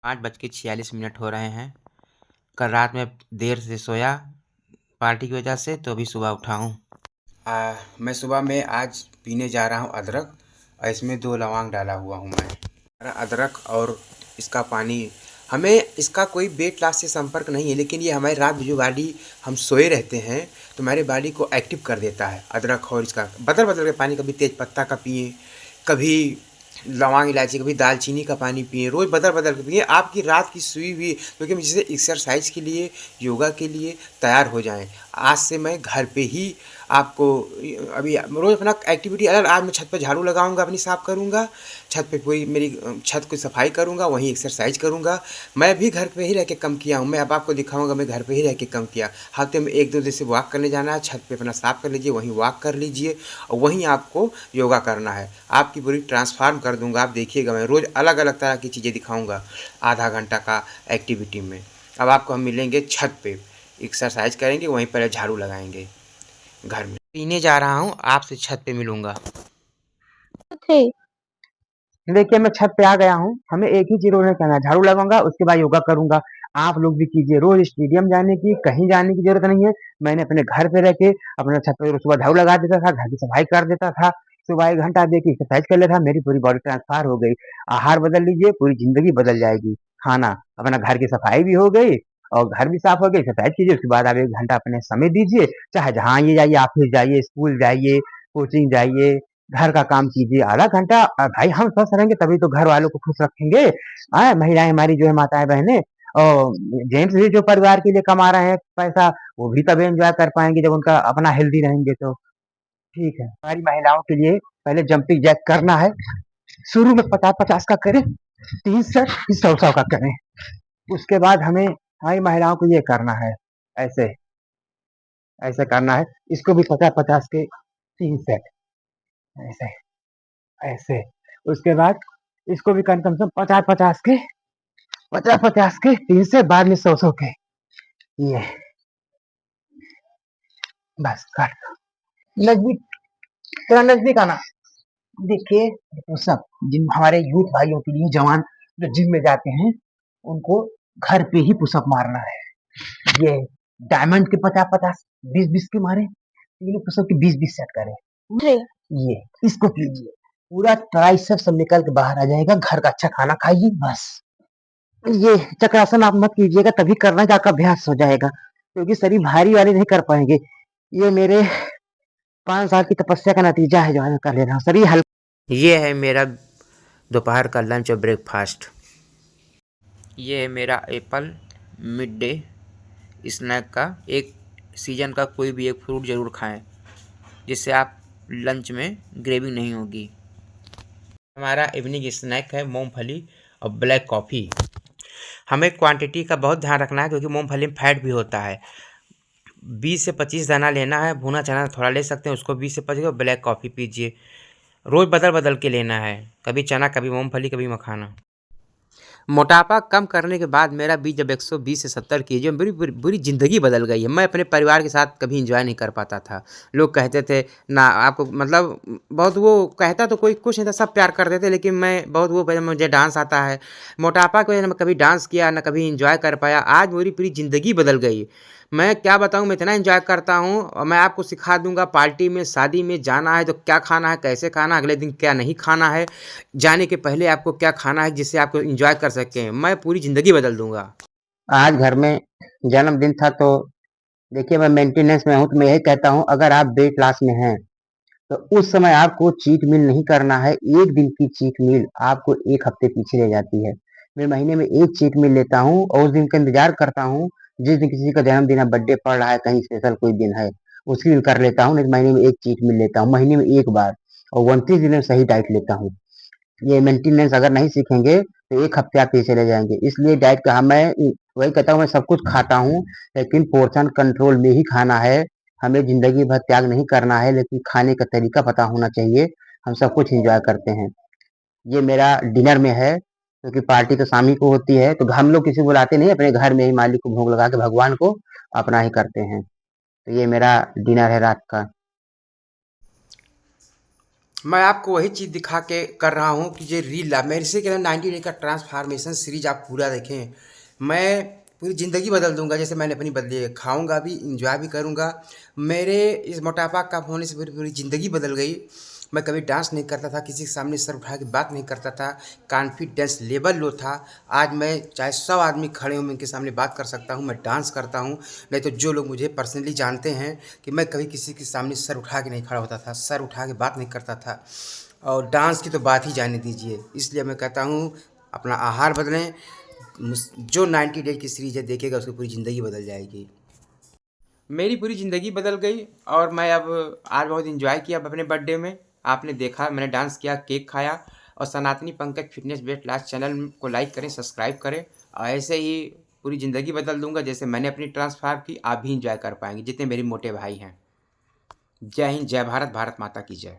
5:46 हो रहे हैं। कल रात में देर से सोया पार्टी की वजह से, तो अभी सुबह उठा हूँ। मैं सुबह में आज पीने जा रहा हूँ अदरक, और इसमें 2 लौंग डाला हुआ हूँ मैं। अदरक और इसका पानी, हमें इसका कोई वेट लॉस से संपर्क नहीं है, लेकिन ये हमारी रात में जो बॉडी हम सोए रहते हैं तो हमारी बॉडी को एक्टिव कर देता है। अदरक और इसका बदल बदल के पानी, कभी तेज पत्ता का पिए, कभी लौंग इलायची, कभी दालचीनी का पानी पिए, रोज़ बदल बदल के पिए। आपकी रात की सोई हुई, क्योंकि जिससे एक्सरसाइज के लिए, योगा के लिए तैयार हो जाएं। आज से मैं घर पे ही आपको अभी रोज़ अपना एक्टिविटी अलग, आज मैं छत पे झाड़ू लगाऊंगा, अपनी साफ़ करूंगा, छत पे पूरी मेरी छत की सफाई करूंगा, वहीं एक्सरसाइज करूंगा। मैं भी घर पे ही रह के कम किया हूँ, मैं अब आपको दिखाऊंगा मैं घर पे ही रह के कम किया। हफ्ते में 1-2 दिन से वॉक करने जाना है, छत पे अपना साफ़ कर लीजिए, वहीं वॉक कर लीजिए, और वहीं आपको योगा करना है। आपकी पूरी ट्रांसफार्म कर दूंगा, आप देखिएगा। मैं रोज़ अलग अलग तरह की चीज़ें दिखाऊंगा आधा घंटा का एक्टिविटी में। अब आपको हम मिलेंगे छत पे, एक्सरसाइज करेंगे, वहीं पर झाड़ू लगाएंगे घर में। पीने जा रहा हूँ, आपसे छत पे मिलूंगा। देखिए मैं छत पे आ गया हूँ। हमें एक ही चीज रोज करना है, झाड़ू लगाऊंगा, उसके बाद योगा करूंगा। आप लोग भी कीजिए। रोज स्टेडियम जाने की, कहीं जाने की जरूरत नहीं है। मैंने अपने घर पे रह के अपना छत पे सुबह झाड़ू लगा देता था, घर की सफाई कर देता था, सुबह 1 घंटा दे के एक्सरसाइज कर लेता था, मेरी पूरी बॉडी ट्रांसफार हो गई। आहार बदल लीजिए, पूरी जिंदगी बदल जाएगी। खाना, अपना घर की सफाई भी हो गई और घर भी साफ हो गई। एक्सरसाइज कीजिए, उसके बाद आप 1 घंटा अपने समय दीजिए, चाहे जहाँ ये जाइए, ऑफिस जाइए, स्कूल जाइए, कोचिंग जाइए, घर का काम कीजिए। आधा घंटा भाई हम स्वस्थ रहेंगे तभी तो घर वालों को खुश रखेंगे। महिलाएं हमारी जो है, माताएं बहनें, और जेंट्स भी जो परिवार के लिए कमा रहे हैं पैसा, वो भी तभी एंजॉय कर पाएंगे जब उनका अपना हेल्दी रहेंगे तो। ठीक है, हमारी महिलाओं के लिए पहले जंपिंग जैक करना है। शुरू में 50-50 का करें, 3 सेट, फिर 100-100 का करें। उसके बाद हमें हमारी महिलाओं को ये करना है, ऐसे ऐसे करना है। इसको भी 50-50 के 3 सेट, ऐसे ऐसे। उसके बाद इसको भी कम से कम 50-50 के 3 सेट, बाद में 100-100 के। ये बस कर। नजदीक, तेरा नजदीक आना। देखिए तो सब जिन हमारे यूथ भाइयों के लिए, जवान जो जिम में जाते हैं, उनको घर पे ही पुशअप मारना है। ये डायमंड के 50-50, 20-20 के मारे, तीनों पुशअप के 20-20 सेट करें। ये इसको कीजिए, पूरा ट्राइसेप सब निकल के बाहर आ जाएगा। घर का अच्छा खाना खाइए बस। ये चक्रासन आप मत कीजिएगा, तभी करना कि आपका अभ्यास हो जाएगा, क्योंकि शरीर भारी वाले नहीं कर पाएंगे। ये मेरे 5 साल की तपस्या का नतीजा है जो मैं कर ले रहा हूँ। शरीर हल्का। ये है मेरा दोपहर का लंच और ब्रेकफास्ट। ये है मेरा एप्पल मिड डे स्नैक का। एक सीजन का कोई भी एक फ्रूट ज़रूर खाएं, जिससे आप लंच में ग्रेविंग नहीं होगी। हमारा इवनिंग स्नैक है मूंगफली और ब्लैक कॉफ़ी। हमें क्वांटिटी का बहुत ध्यान रखना है, क्योंकि मूंगफली में फैट भी होता है। 20 से 25 दाना लेना है, भुना चना थोड़ा ले सकते हैं, उसको 20 से 25। ब्लैक कॉफ़ी पीजिए, रोज़ बदल बदल के लेना है, कभी चना, कभी मूंगफली, कभी मखाना। मोटापा कम करने के बाद मेरा बीज जब 120 से 70 केजी, मेरी पूरी ज़िंदगी बदल गई है। मैं अपने परिवार के साथ कभी एंजॉय नहीं कर पाता था। लोग कहते थे ना आपको, मतलब बहुत वो कहता तो कोई कुछ नहीं था, सब प्यार करते थे, लेकिन मैं बहुत वो, मुझे डांस आता है। मोटापा की वजह से मैं कभी डांस किया ना, कभी एंजॉय कर पाया। आज मेरी पूरी ज़िंदगी बदल गई। मैं क्या बताऊँ, मैं इतना एंजॉय करता हूँ, और मैं आपको सिखा दूंगा। पार्टी में, शादी में जाना है तो क्या खाना है, कैसे खाना है, अगले दिन क्या नहीं खाना है, जाने के पहले आपको क्या खाना है, जिससे आपको एंजॉय कर सकें। मैं पूरी ज़िंदगी बदल दूंगा। आज घर में जन्मदिन था, तो देखिए मैं मेंटेनेंस में हूँ, तो मैं यही कहता हूँ, अगर आप वेट लॉस में हैं तो उस समय आपको चीट मील नहीं करना है। एक दिन की चीट मील आपको 1 हफ्ते पीछे ले जाती है। मैं महीने में एक चीट मील लेता हूँ, और उस दिन का इंतजार करता हूँ। जिस दिन किसी का जन्मदिन है, बर्थडे पड़ रहा है, कहीं स्पेशल कोई दिन है, उसकी दिन कर लेता हूँ। नहीं तो महीने में एक चीट मील लेता हूँ, महीने में एक बार, और 29 दिन में सही डाइट लेता हूँ। ये मेंटेनेंस अगर नहीं सीखेंगे तो 1 हफ्ते आप पीछे चले जाएंगे। इसलिए डाइट का मैं वही कहता हूँ, मैं सब कुछ खाता हूँ, लेकिन पोर्शन कंट्रोल में ही खाना है। हमें जिंदगी भर त्याग नहीं करना है, लेकिन खाने का तरीका पता होना चाहिए। हम सब कुछ एंजॉय करते हैं। ये मेरा डिनर में है, क्योंकि पार्टी तो शाम ही को होती है, तो हम लोग किसी को बुलाते नहीं, अपने घर में ही मालिक को भोग लगा के भगवान को अपना ही करते हैं। तो ये मेरा डिनर है रात का। मैं आपको वही चीज़ दिखा के कर रहा हूँ कि ये रील मेरे से क्या 90 डे का ट्रांसफॉर्मेशन सीरीज आप पूरा देखें। मैं पूरी ज़िंदगी बदल दूंगा जैसे मैंने अपनी बदली है। खाऊंगा भी, इंजॉय भी करूंगा। मेरे इस मोटापा कम होने से मेरी पूरी ज़िंदगी बदल गई। मैं कभी डांस नहीं करता था, किसी के सामने सर उठा के बात नहीं करता था, कॉन्फिडेंस लेवल लो था। आज मैं चाहे 100 आदमी खड़े हों, मैं उनके सामने बात कर सकता हूँ, मैं डांस करता हूँ। नहीं तो जो लोग मुझे पर्सनली जानते हैं कि मैं कभी किसी के सामने सर उठा के नहीं खड़ा होता था, सर उठा के बात नहीं करता था। और डांस की तो बात ही जाने दीजिए। इसलिए मैं कहता हूँ अपना आहार बदलें। जो 90 डे की सीरीज है देखेगा उसकी पूरी ज़िंदगी बदल जाएगी। मेरी पूरी ज़िंदगी बदल गई और मैं अब आज बहुत इन्जॉय किया अपने बर्थडे में। आपने देखा मैंने डांस किया, केक खाया। और सनातनी Pankaj fitness weight loss channel को लाइक करें, सब्सक्राइब करें। और ऐसे ही पूरी ज़िंदगी बदल दूंगा जैसे मैंने अपनी ट्रांसफार्म की, आप भी इंजॉय कर पाएंगे जितने मेरे मोटे भाई हैं। जय हिंद, जय भारत, भारत माता की जय।